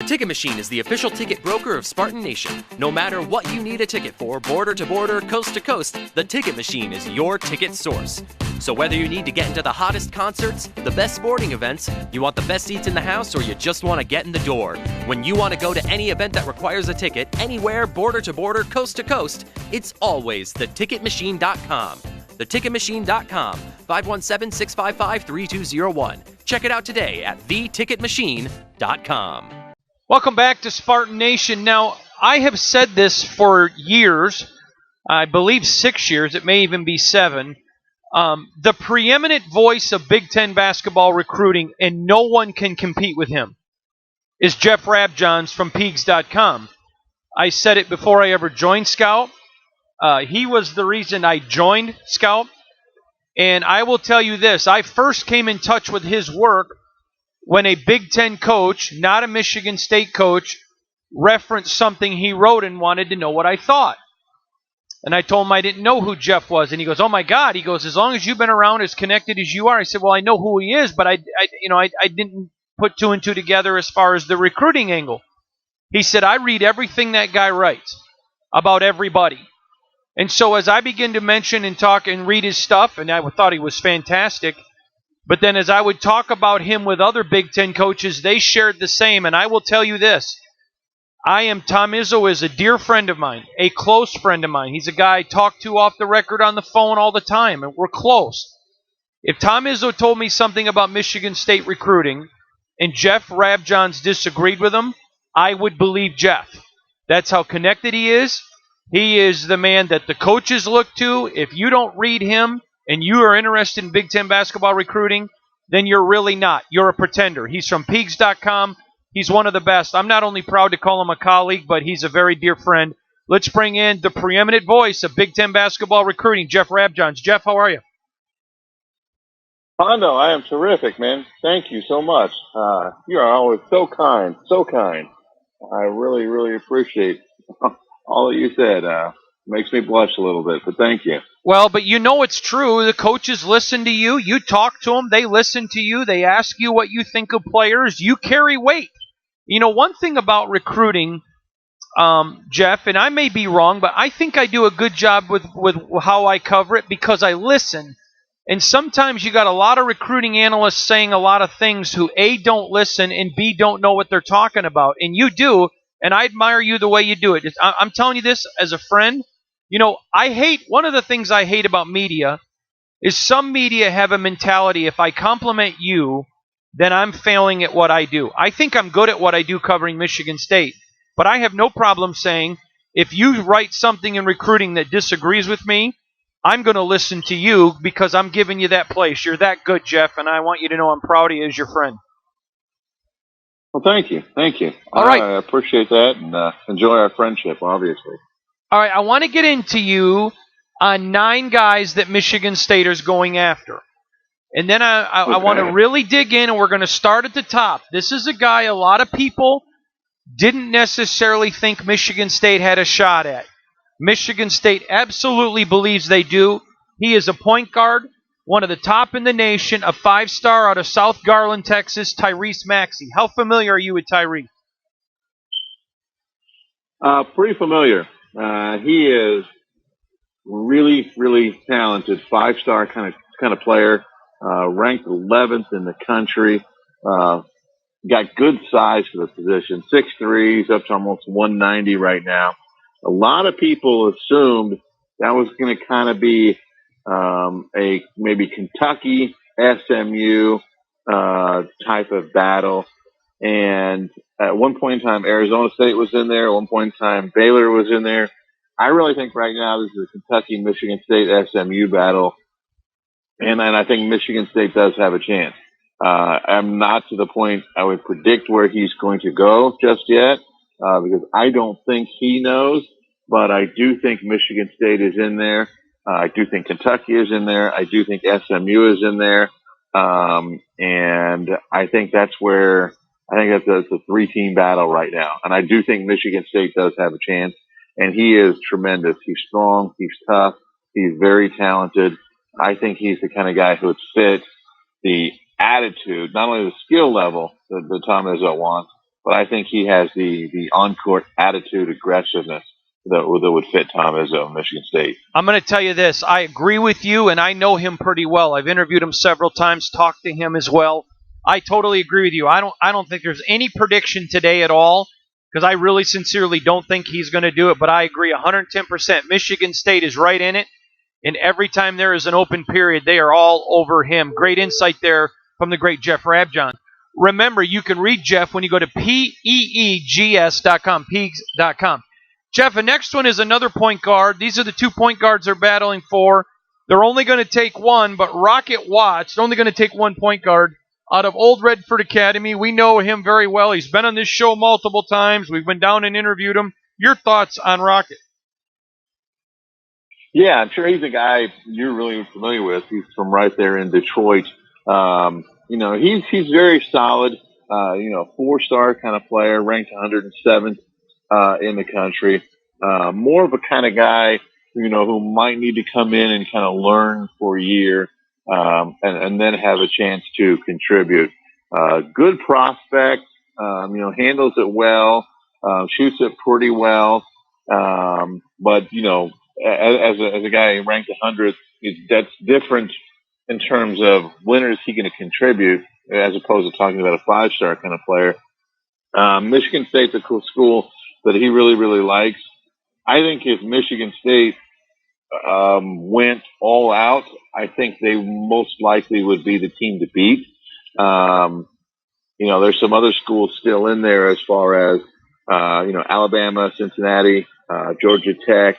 Ticket Machine is the official ticket broker of Spartan Nation. No matter what you need a ticket for, border to border, coast to coast, the Ticket Machine is your ticket source. So whether you need to get into the hottest concerts, the best sporting events, you want the best seats in the house, or you just want to get in the door, when you want to go to any event that requires a ticket, anywhere, border to border, coast to coast, it's always theticketmachine.com. Theticketmachine.com, 517-655-3201. Check it out today at theticketmachine.com. Welcome back to Spartan Nation. Now, I have said this for years, I believe 6 years, it may even be 7. The preeminent voice of Big Ten basketball recruiting, and no one can compete with him, is Jeff Rabjohns from Peegs.com. I said it before I ever joined Scout. He was the reason I joined Scout. And I will tell you this, I first came in touch with his work when a Big Ten coach, not a Michigan State coach, referenced something he wrote and wanted to know what I thought. And I told him I didn't know who Jeff was. And he goes, oh my God. He goes, as long as you've been around as connected as you are. I said, well, I know who he is, but I didn't put two and two together as far as the recruiting angle. He said, I read everything that guy writes about everybody. And so as I begin to mention and talk and read his stuff, and I thought he was fantastic, but then as I would talk about him with other Big Ten coaches, they shared the same. And I will tell you this, Tom Izzo is a dear friend of mine, a close friend of mine. He's a guy I talk to off the record on the phone all the time, and we're close. If Tom Izzo told me something about Michigan State recruiting and Jeff Rabjohns disagreed with him, I would believe Jeff. That's how connected he is. He is the man that the coaches look to. If you don't read him and you are interested in Big Ten basketball recruiting, then you're really not. You're a pretender. He's from Peegs.com. He's one of the best. I'm not only proud to call him a colleague, but he's a very dear friend. Let's bring in the preeminent voice of Big Ten basketball recruiting, Jeff Rabjohns. Jeff, how are you? Hondo, I am terrific, man. Thank you so much. You are always so kind, so kind. I really, really appreciate all that you said. Makes me blush a little bit, but thank you. Well, but you know it's true. The coaches listen to you. You talk to them. They listen to you. They ask you what you think of players. You carry weight. You know, one thing about recruiting, Jeff, and I may be wrong, but I think I do a good job with how I cover it because I listen. And sometimes you got a lot of recruiting analysts saying a lot of things who, A, don't listen, and B, don't know what they're talking about. And you do, and I admire you the way you do it. I'm telling you this as a friend. You know, one of the things I hate about media is some media have a mentality, if I compliment you, then I'm failing at what I do. I think I'm good at what I do covering Michigan State. But I have no problem saying, if you write something in recruiting that disagrees with me, I'm going to listen to you because I'm giving you that place. You're that good, Jeff, and I want you to know I'm proud of you as your friend. Well, thank you. Thank you. All right. I appreciate that and enjoy our friendship, obviously. All right, I want to get into you on 9 guys that Michigan State is going after. And then I want to really dig in, and we're going to start at the top. This is a guy a lot of people didn't necessarily think Michigan State had a shot at. Michigan State absolutely believes they do. He is a point guard, one of the top in the nation, a 5-star out of South Garland, Texas, Tyrese Maxey. How familiar are you with Tyrese? Pretty familiar. He is really, really talented, 5-star kind of player, ranked 11th in the country, got good size for the position, 6'3", he's up to almost 190 right now. A lot of people assumed that was going to kind of be a maybe Kentucky, SMU type of battle. And at one point in time, Arizona State was in there. At one point in time, Baylor was in there. I really think right now this is a Kentucky, Michigan State, SMU battle. And I think Michigan State does have a chance. I'm not to the point I would predict where he's going to go just yet, because I don't think he knows. But I do think Michigan State is in there. I do think Kentucky is in there. I do think SMU is in there. And I think that's where I think it's a 3-team battle right now. And I do think Michigan State does have a chance. And he is tremendous. He's strong. He's tough. He's very talented. I think he's the kind of guy who would fit the attitude, not only the skill level that Tom Izzo wants, but I think he has the on-court attitude, aggressiveness that would fit Tom Izzo in Michigan State. I'm going to tell you this. I agree with you, and I know him pretty well. I've interviewed him several times, talked to him as well. I totally agree with you. I don't think there's any prediction today at all, because I really sincerely don't think he's going to do it, but I agree 110%. Michigan State is right in it, and every time there is an open period, they are all over him. Great insight there from the great Jeff Rabjohn. Remember, you can read Jeff when you go to peegs.com, peegs.com. Jeff, the next one is another point guard. These are the 2 point guards they're battling for. They're only going to take one, but Rocket Watts, they're only going to take 1 point guard out of Old Redford Academy. We know him very well. He's been on this show multiple times. We've been down and interviewed him. Your thoughts on Rocket? Yeah, I'm sure he's a guy you're really familiar with. He's from right there in Detroit. He's very solid. 4-star kind of player, ranked 107th in the country. More of a kind of guy, who might need to come in and kind of learn for a year, and then have a chance to contribute. Good prospect, handles it well, shoots it pretty well. But as a guy ranked 100th, that's different in terms of when is he going to contribute, as opposed to talking about a 5-star kind of player. Michigan State's a cool school that he really, really likes. I think if Michigan State went all out, I think they most likely would be the team to beat. There's some other schools still in there as far as, Alabama, Cincinnati, Georgia Tech.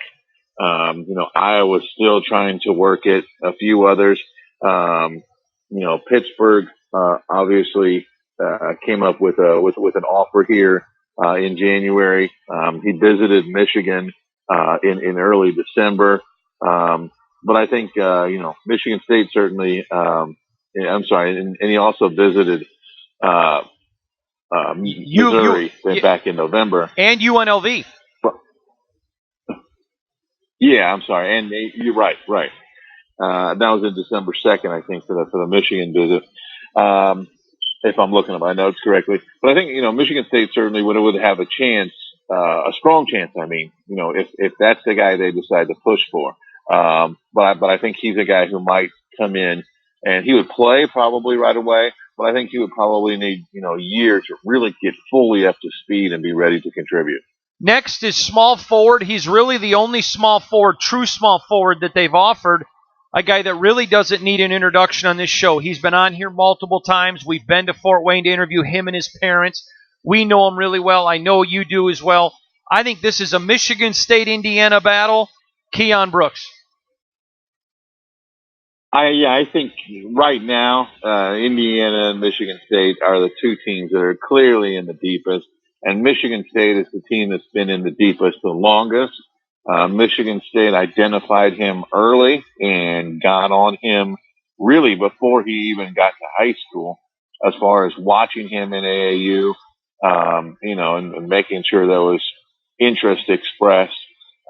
Iowa's still trying to work it, a few others. Pittsburgh, obviously, came up with an offer here, in January. He visited Michigan, in early December. But I think, Michigan State certainly, and he also visited, Missouri back in November. And UNLV. Yeah, I'm sorry. And you're right. That was in December 2nd, I think, for the Michigan visit. If I'm looking at my notes correctly. But I think, Michigan State certainly would have a chance, a strong chance, if that's the guy they decide to push for. But I think he's a guy who might come in and he would play probably right away, but I think he would probably need, a year to really get fully up to speed and be ready to contribute. Next is small forward. He's really the only true small forward that they've offered. A guy that really doesn't need an introduction on this show. He's been on here multiple times. We've been to Fort Wayne to interview him and his parents. We know him really well. I know you do as well. I think this is a Michigan State-Indiana battle. Keon Brooks. I think right now, Indiana and Michigan State are the two teams that are clearly in the deepest, and Michigan State is the team that's been in the deepest the longest. Michigan State identified him early and got on him really before he even got to high school, as far as watching him in AAU, and making sure there was interest expressed.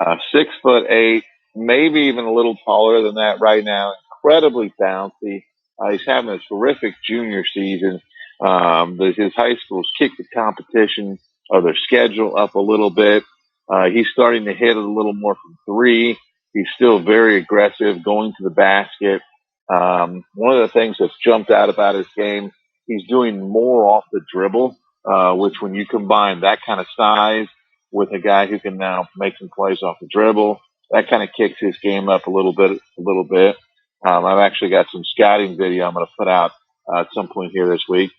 6'8", maybe even a little taller than that right now. Incredibly bouncy. He's having a terrific junior season. His high school's kicked the competition or their schedule up a little bit. He's starting to hit it a little more from 3. He's still very aggressive, going to the basket. One of the things that's jumped out about his game, he's doing more off the dribble, which when you combine that kind of size with a guy who can now make some plays off the dribble, that kind of kicks his game up a little bit. I've actually got some scouting video I'm going to put out at some point here this week.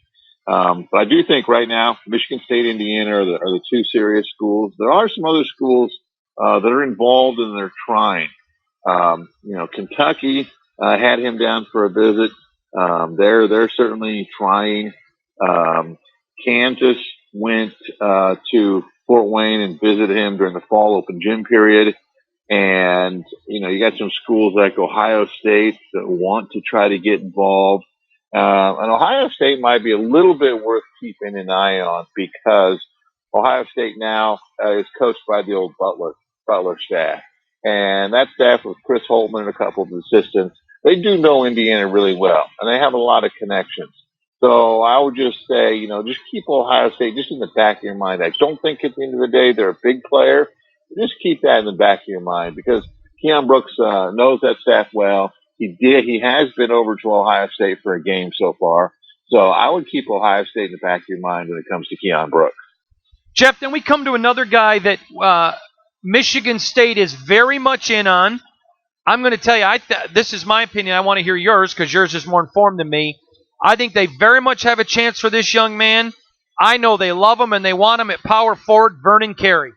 But I do think right now, Michigan State, Indiana are the two serious schools. There are some other schools that are involved and they're trying. Kentucky had him down for a visit. They're certainly trying. Kansas went to Fort Wayne and visited him during the fall open gym period. And, you got some schools like Ohio State that want to try to get involved. And Ohio State might be a little bit worth keeping an eye on because Ohio State now is coached by the old Butler staff. And that staff with Chris Holtman and a couple of assistants, they do know Indiana really well, and they have a lot of connections. So I would just say, just keep Ohio State just in the back of your mind. I don't think at the end of the day they're a big player. Just keep that in the back of your mind because Keon Brooks knows that staff well. He has been over to Ohio State for a game so far. So I would keep Ohio State in the back of your mind when it comes to Keon Brooks. Jeff, then we come to another guy that Michigan State is very much in on. I'm going to tell you, this is my opinion. I want to hear yours because yours is more informed than me. I think they very much have a chance for this young man. I know they love him and they want him at power forward, Vernon Carey.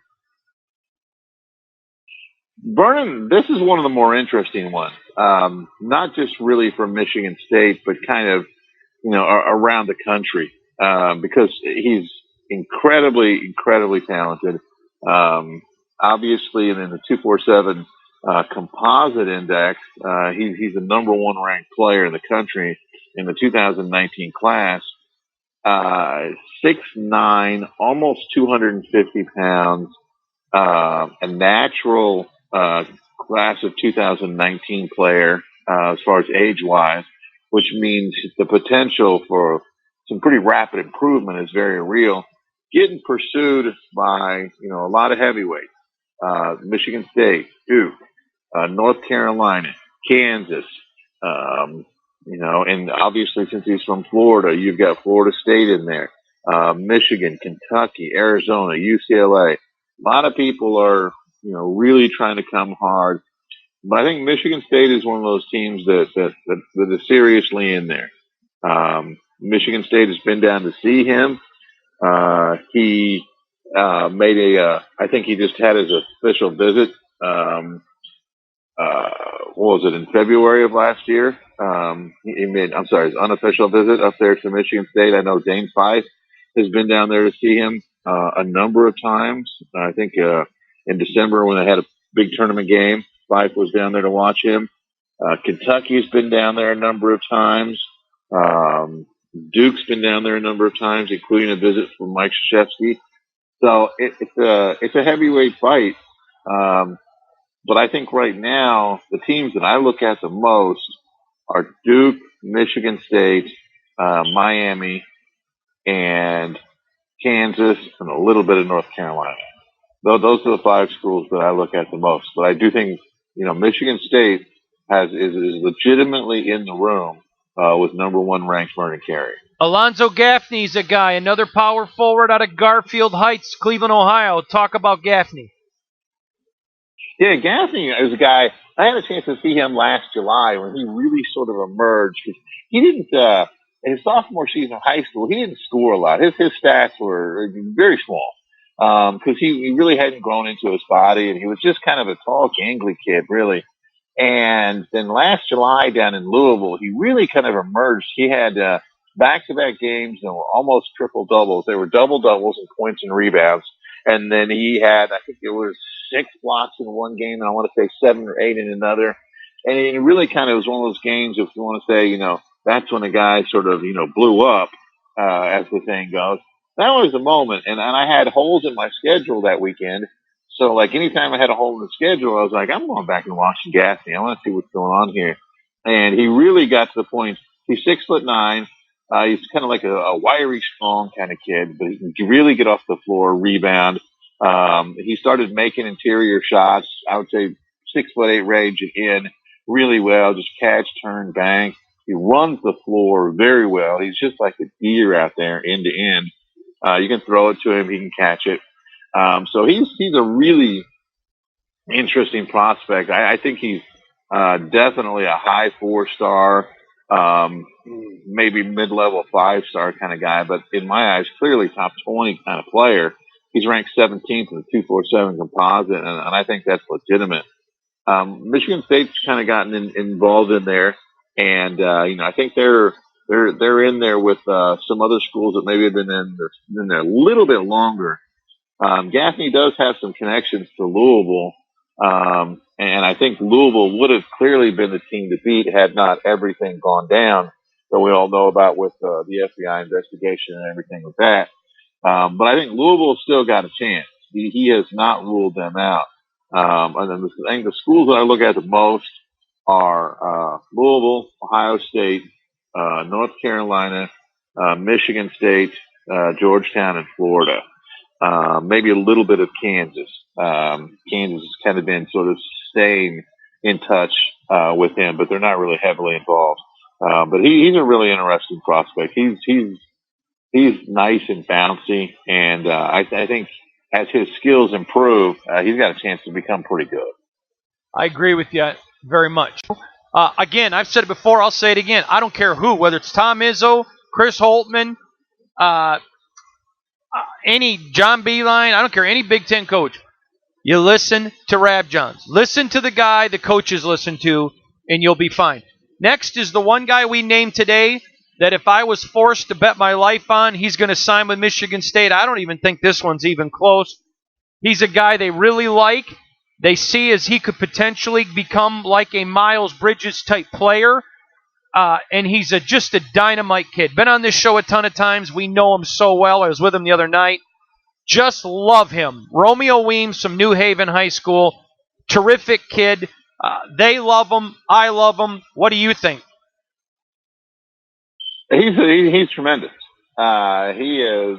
Vernon, this is one of the more interesting ones. Not just really from Michigan State, but kind of, around the country because he's incredibly talented. Obviously, in the 247 composite index, he's the number one ranked player in the country in the 2019 class. 6'9", almost 250 pounds, a natural class of 2019 player as far as age-wise, which means the potential for some pretty rapid improvement is very real. Getting pursued by, a lot of heavyweights. Michigan State, Duke, North Carolina, Kansas, and obviously since he's from Florida, you've got Florida State in there, Michigan, Kentucky, Arizona, UCLA. A lot of people are, really trying to come hard. But I think Michigan State is one of those teams that is seriously in there. Michigan State has been down to see him. He I think he just had his official visit. What was it, in February of last year? His unofficial visit up there to Michigan State. I know Dane Fife has been down there to see him a number of times. I think in December when they had a big tournament game, Fife was down there to watch him. Kentucky's been down there a number of times. Duke's been down there a number of times, including a visit from Mike Krzyzewski. So it's a heavyweight fight. But I think right now the teams that I look at the most are Duke, Michigan State, Miami, and Kansas, and a little bit of North Carolina. Those are the five schools that I look at the most. But I do think, Michigan State is legitimately in the room with number one ranked Vernon Carey. Alonzo Gaffney's a guy, another power forward out of Garfield Heights, Cleveland, Ohio. Talk about Gaffney. Yeah, Gaffney is a guy. I had a chance to see him last July when he really sort of emerged. He didn't, in his sophomore season of high school, he didn't score a lot. His stats were very small because he really hadn't grown into his body, and he was just kind of a tall, gangly kid, really. And then last July down in Louisville, he really kind of emerged. He had back-to-back games that were almost triple-doubles. They were double-doubles in points and rebounds. And then he had, I think it was 6 blocks in one game, and I want to say 7 or 8 in another. And it really kind of was one of those games, if you want to say, that's when the guy sort of, blew up, as the saying goes. That was the moment. And I had holes in my schedule that weekend. So, like, anytime I had a hole in the schedule, I was like, I'm going back and watching Gaffney. I want to see what's going on here. And he really got to the point. He's 6'9". He's kind of like a wiry, strong kind of kid, but he can really get off the floor, rebound. He started making interior shots. I would say 6'8" range in really well, just catch, turn, bang. He runs the floor very well. He's just like a deer out there, end to end. You can throw it to him, he can catch it. So he's a really interesting prospect. I think he's definitely a high 4-star, maybe mid-level 5-star kind of guy, but in my eyes, clearly top 20 kind of player. He's ranked 17th in the 247 composite, and I think that's legitimate. Michigan State's kind of gotten involved in there, and I think they're in there with some other schools that maybe have been in there a little bit longer. Gaffney does have some connections to Louisville, and I think Louisville would have clearly been the team to beat had not everything gone down that we all know about with the FBI investigation and everything with that. But I think Louisville still got a chance. He has not ruled them out. And then I think the schools that I look at the most are Louisville, Ohio State, North Carolina, Michigan State, Georgetown, and Florida. Maybe a little bit of Kansas. Kansas has kind of been sort of staying in touch with him, but they're not really heavily involved. But he's a really interesting prospect. He's nice and bouncy, and I think as his skills improve, he's got a chance to become pretty good. I agree with you very much. Again, I've said it before. I'll say it again. I don't care who, whether it's Tom Izzo, Chris Holtman, any John Beeline. I don't care, any Big Ten coach. You listen to Rab Johns. Listen to the guy the coaches listen to, and you'll be fine. Next is the one guy we named today that if I was forced to bet my life on, he's going to sign with Michigan State. I don't even think this one's even close. He's a guy they really like. They see as he could potentially become like a Miles Bridges type player. And he's just a dynamite kid. Been on this show a ton of times. We know him so well. I was with him the other night. Just love him. Romeo Weems from New Haven High School. Terrific kid. They love him. I love him. What do you think? He's tremendous. He has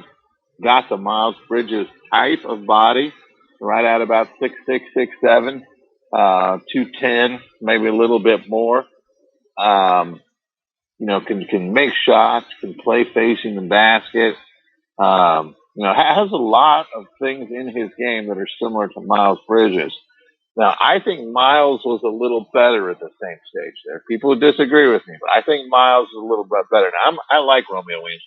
got the Miles Bridges type of body, right at about 6'6", 6'7", 210, maybe a little bit more. Can make shots, can play facing the basket. Has a lot of things in his game that are similar to Miles Bridges. Now, I think Miles was a little better at the same stage there. People would disagree with me, but I think Miles is a little bit better. Now, I like Romeo Weems.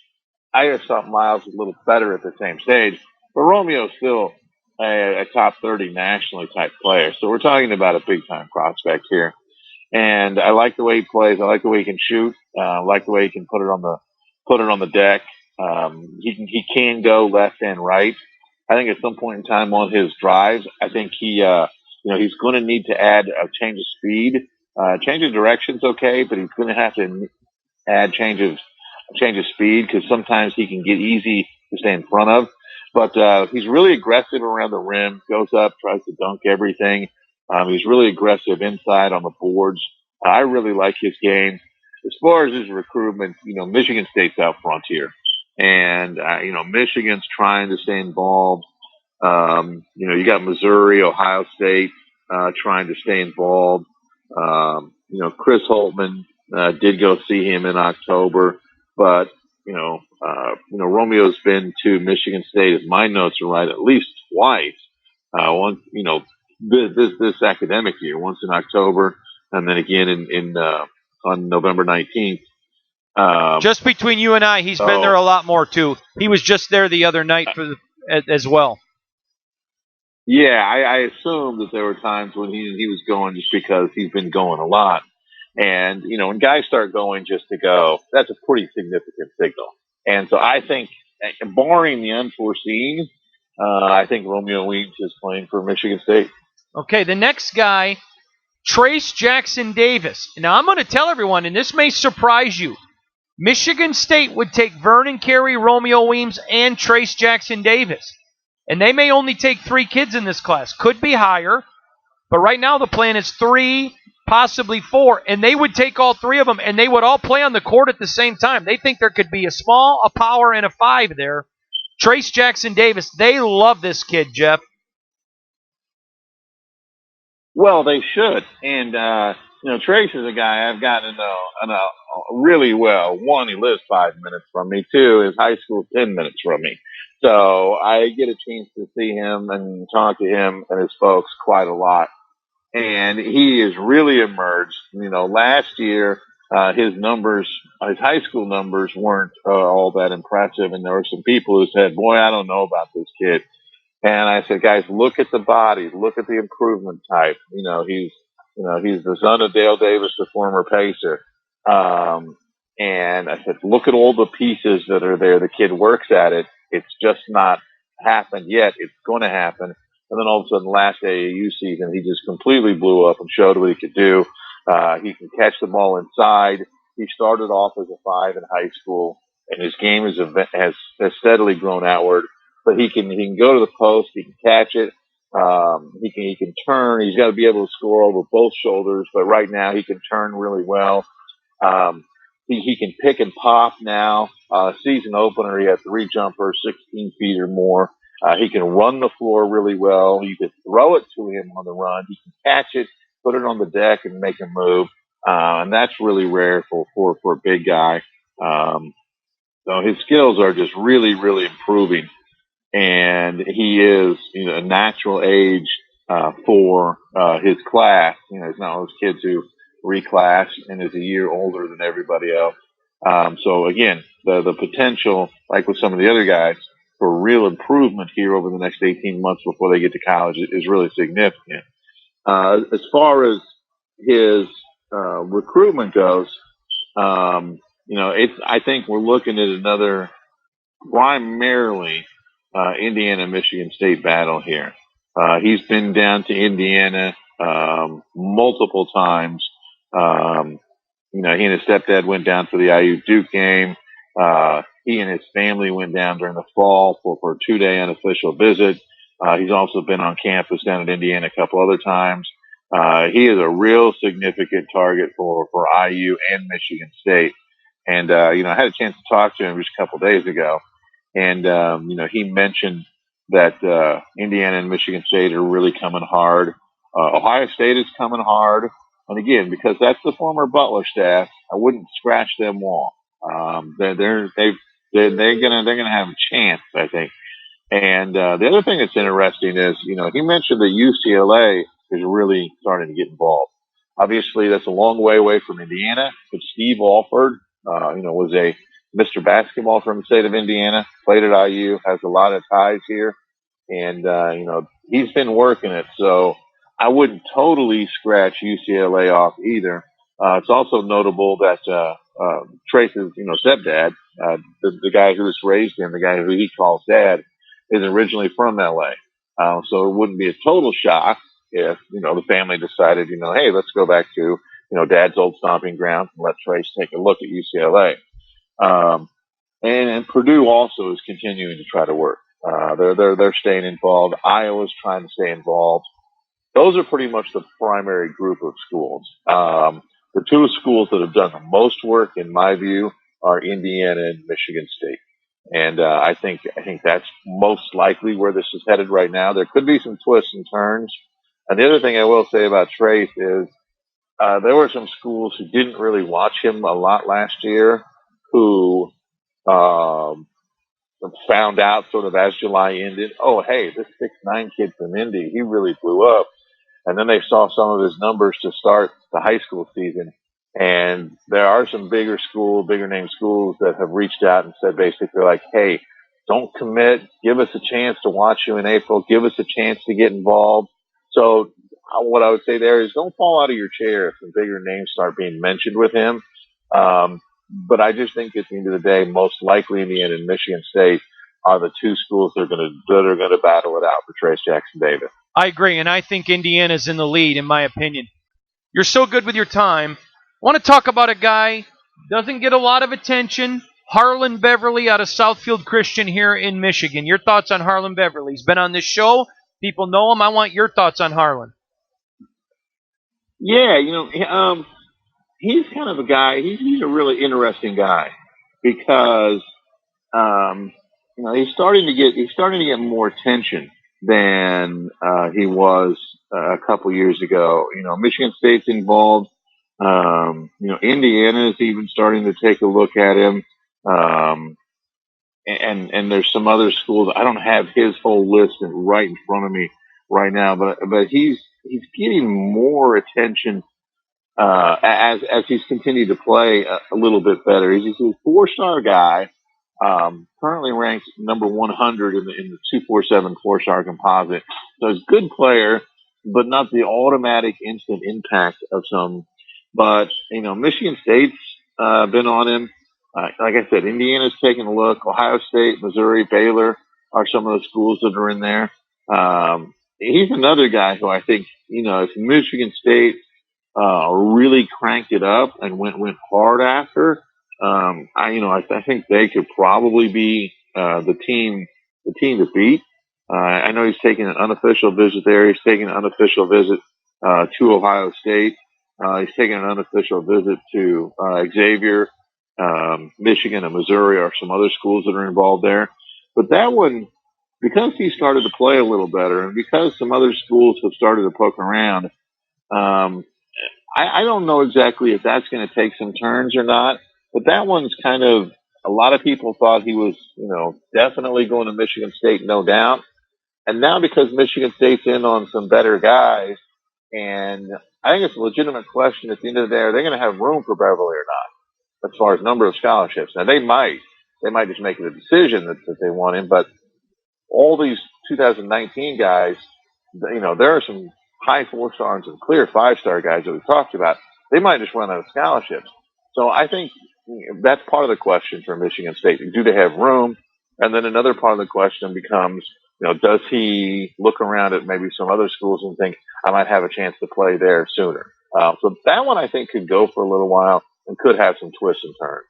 I just thought Miles was a little better at the same stage, but Romeo's still a top 30 nationally type player. So we're talking about a big time prospect here. And I like the way he plays. I like the way he can shoot. I like the way he can put it on the deck. He can go left and right. I think at some point in time on his drives, I think he's going to need to add a change of speed. Change of direction's okay, but he's going to have to add change of speed because sometimes he can get easy to stay in front of. But he's really aggressive around the rim, goes up, tries to dunk everything. He's really aggressive inside on the boards. I really like his game. As far as his recruitment, Michigan State's out front here. And, Michigan's trying to stay involved. You got Missouri, Ohio State, trying to stay involved. Chris Holtman, did go see him in October, but, Romeo's been to Michigan State, if my notes are right, at least twice. Once, this academic year, once in October, and then again on November 19th. Just between you and I, he's been there a lot more too. He was just there the other night as well. Yeah, I assume that there were times when he was going just because he's been going a lot. And, when guys start going just to go, that's a pretty significant signal. And so I think, barring the unforeseen, I think Romeo Weems is playing for Michigan State. Okay, the next guy, Trace Jackson Davis. Now, I'm going to tell everyone, and this may surprise you, Michigan State would take Vernon Carey, Romeo Weems, and Trace Jackson Davis. And they may only take 3 kids in this class. Could be higher, but right now the plan is 3, possibly 4, and they would take all 3 of them, and they would all play on the court at the same time. They think there could be a small, a power, and a 5 there. Trace Jackson Davis, they love this kid, Jeff. Well, they should. And, Trace is a guy I've gotten to know really well. 1, he lives 5 minutes from me. 2, his high school 10 minutes from me. So I get a chance to see him and talk to him and his folks quite a lot. And he has really emerged. Last year, his high school numbers weren't all that impressive. And there were some people who said, boy, I don't know about this kid. And I said, guys, look at the body, look at the improvement type. He's the son of Dale Davis, the former Pacer. And I said, look at all the pieces that are there. The kid works at it. It's just not happened yet. It's going to happen. And then all of a sudden, last AAU season, he just completely blew up and showed what he could do. He can catch the ball inside. He started off as a 5 in high school, and his game has steadily grown outward. But he can go to the post. He can catch it. He can turn. He's got to be able to score over both shoulders. But right now, he can turn really well. he can pick and pop now. Season opener, he had 3 jumpers, 16 feet or more. He can run the floor really well. You could throw it to him on the run. He can catch it, put it on the deck, and make him move. And that's really rare for a big guy. So his skills are just really, really improving. And he is, a natural age for his class. He's not one of those kids who reclass and is a year older than everybody else. So again, the potential, like with some of the other guys, for real improvement here over the next 18 months before they get to college is really significant. As far as his recruitment goes, I think we're looking at another primarily Indiana-Michigan State battle here. He's been down to Indiana multiple times. He and his stepdad went down for the IU Duke game. He and his family went down during the fall for a 2-day unofficial visit. He's also been on campus down at Indiana a couple other times. He is a real significant target for IU and Michigan State. And, I had a chance to talk to him just a couple days ago. And, he mentioned that Indiana and Michigan State are really coming hard. Ohio State is coming hard. And again, because that's the former Butler staff, I wouldn't scratch them off. They're gonna have a chance, I think. And the other thing that's interesting is, he mentioned that UCLA is really starting to get involved. Obviously, that's a long way away from Indiana, but Steve Alford, was a Mr. Basketball from the state of Indiana, played at IU, has a lot of ties here, and he's been working it. So I wouldn't totally scratch UCLA off either. It's also notable that Trace's, stepdad, the guy who was raised him, the guy who he calls dad, is originally from LA. So it wouldn't be a total shock if, the family decided, hey, let's go back to, dad's old stomping ground and let Trace take a look at UCLA. And Purdue also is continuing to try to work. They're staying involved. Iowa's trying to stay involved. Those are pretty much the primary group of schools. The 2 schools that have done the most work, in my view, are Indiana and Michigan State. And I think that's most likely where this is headed right now. There could be some twists and turns. And the other thing I will say about Trace is there were some schools who didn't really watch him a lot last year who found out sort of as July ended, oh, hey, this 6'9" kid from Indy, he really blew up. And then they saw some of his numbers to start the high school season. And there are some bigger name schools that have reached out and said basically like, hey, don't commit. Give us a chance to watch you in April. Give us a chance to get involved. So what I would say there is don't fall out of your chair if some bigger names start being mentioned with him. But I just think at the end of the day, most likely Indiana and Michigan State are the 2 schools that are going to battle it out for Trace Jackson Davis. I agree, and I think Indiana's in the lead, in my opinion. You're so good with your time. I want to talk about a guy doesn't get a lot of attention. Harlan Beverly out of Southfield Christian here in Michigan. Your thoughts on Harlan Beverly? He's been on this show. People know him. I want your thoughts on Harlan. Yeah, he's kind of a guy. He's a really interesting guy because he's starting to get more attention than he was a couple years ago. Michigan State's involved. Indiana is even starting to take a look at him. And there's some other schools. I don't have his whole list right in front of me right now, but he's getting more attention as he's continued to play a little bit better. He's a 4-star guy. Currently ranked number 100 in the 247 4-star composite. So he's a good player, but not the automatic instant impact of some. But, Michigan State's been on him. Like I said, Indiana's taking a look. Ohio State, Missouri, Baylor are some of the schools that are in there. He's another guy who I think, if Michigan State really cranked it up and went hard after, I think they could probably be the team to beat. I know he's taking an unofficial visit there. He's taking an unofficial visit to Ohio State. He's taking an unofficial visit to Xavier. Michigan and Missouri are some other schools that are involved there. But that one, because he started to play a little better and because some other schools have started to poke around, I don't know exactly if that's going to take some turns or not. But that one's kind of, a lot of people thought he was, definitely going to Michigan State, no doubt. And now because Michigan State's in on some better guys, and I think it's a legitimate question at the end of the day, are they going to have room for Beverly or not as far as number of scholarships? Now, they might just make it a decision that they want him, but all these 2019 guys, there are some high 4-star and some clear 5-star guys that we talked about. They might just run out of scholarships. So I think that's part of the question for Michigan State. Do they have room? And then another part of the question becomes, does he look around at maybe some other schools and think, I might have a chance to play there sooner? So that one I think could go for a little while and could have some twists and turns.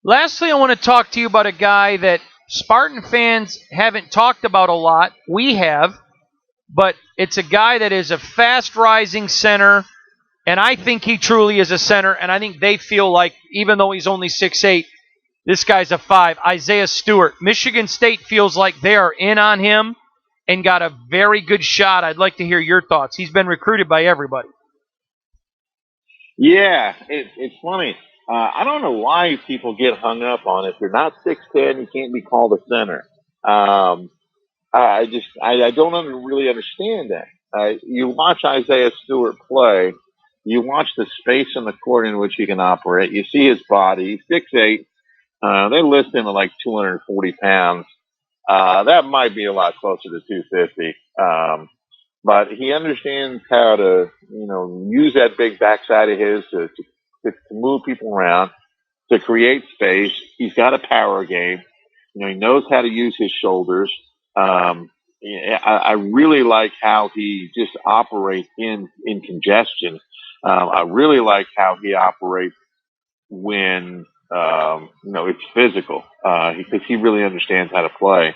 Lastly, I want to talk to you about a guy that Spartan fans haven't talked about a lot. We have, but it's a guy that is a fast-rising center, and I think he truly is a center, and I think they feel like, even though he's only 6'8", this guy's a 5. Isaiah Stewart. Michigan State feels like they are in on him and got a very good shot. I'd like to hear your thoughts. He's been recruited by everybody. Yeah, it's funny. I don't know why people get hung up on it. If you're not 6'10", you can't be called a center. I don't really understand that. You watch Isaiah Stewart play, you watch the space in the court in which he can operate. You see his body. He's 6'8". They list him at like 240 pounds. That might be a lot closer to 250. But he understands how to, use that big backside of his to move people around, to create space. He's got a power game. He knows how to use his shoulders. I really like how he just operates in congestion. I really like how he operates when, it's physical, because he really understands how to play.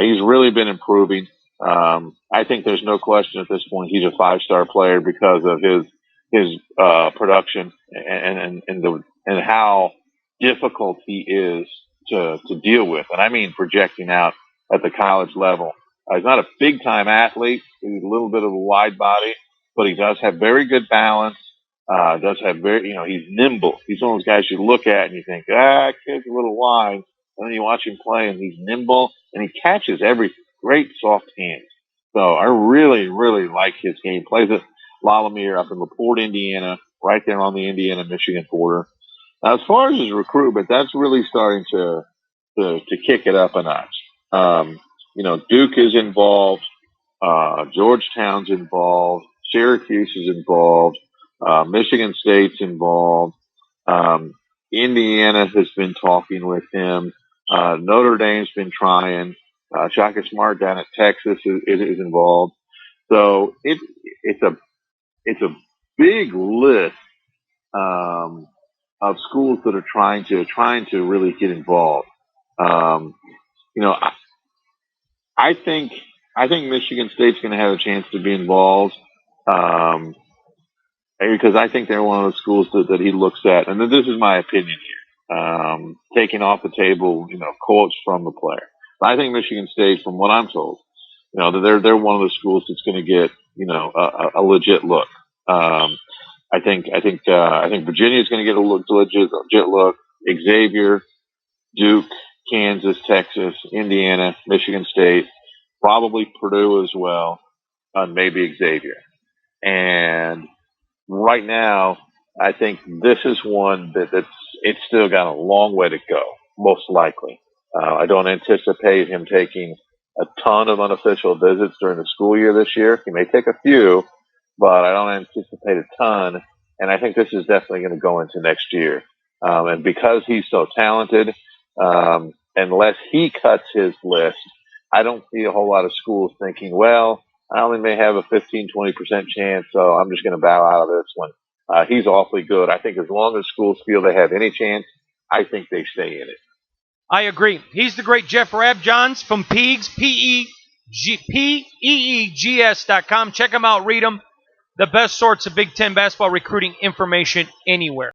He's really been improving. I think there's no question at this point he's a 5-star player because of his production and how difficult he is to deal with. And I mean projecting out at the college level. He's not a big-time athlete. He's a little bit of a wide body, but he does have very good balance. He's nimble. He's one of those guys you look at and you think, kid's a little wide. And then you watch him play and he's nimble and he catches every great soft hands. So I really, really like his game. Plays at Lalamere up in LaPorte, Indiana, right there on the Indiana-Michigan border. Now, as far as his recruitment, that's really starting to kick it up a notch. Duke is involved. Georgetown's involved. Syracuse is involved. Michigan State's involved. Indiana has been talking with him. Notre Dame's been trying. Shaka Smart down at Texas is involved. So it's a big list of schools that are trying to really get involved. I think Michigan State's going to have a chance to be involved. Because I think they're one of those schools that he looks at, and this is my opinion here, taking off the table, quotes from the player. I think Michigan State, from what I'm told, they're one of the schools that's going to get, a legit look. I think Virginia's going to get a legit look. Xavier, Duke, Kansas, Texas, Indiana, Michigan State, probably Purdue as well, maybe Xavier. And right now, I think this is one it's still got a long way to go, most likely. I don't anticipate him taking a ton of unofficial visits during the school year this year. He may take a few, but I don't anticipate a ton. And I think this is definitely going to go into next year. And because he's so talented, unless he cuts his list, I don't see a whole lot of schools thinking, well, I only may have a 15, 20% chance, so I'm just going to bow out of this one. He's awfully good. I think as long as schools feel they have any chance, I think they stay in it. I agree. He's the great Jeff Rabjohns from Peegs, Peegs.com. Check him out, read him. The best sorts of Big Ten basketball recruiting information anywhere.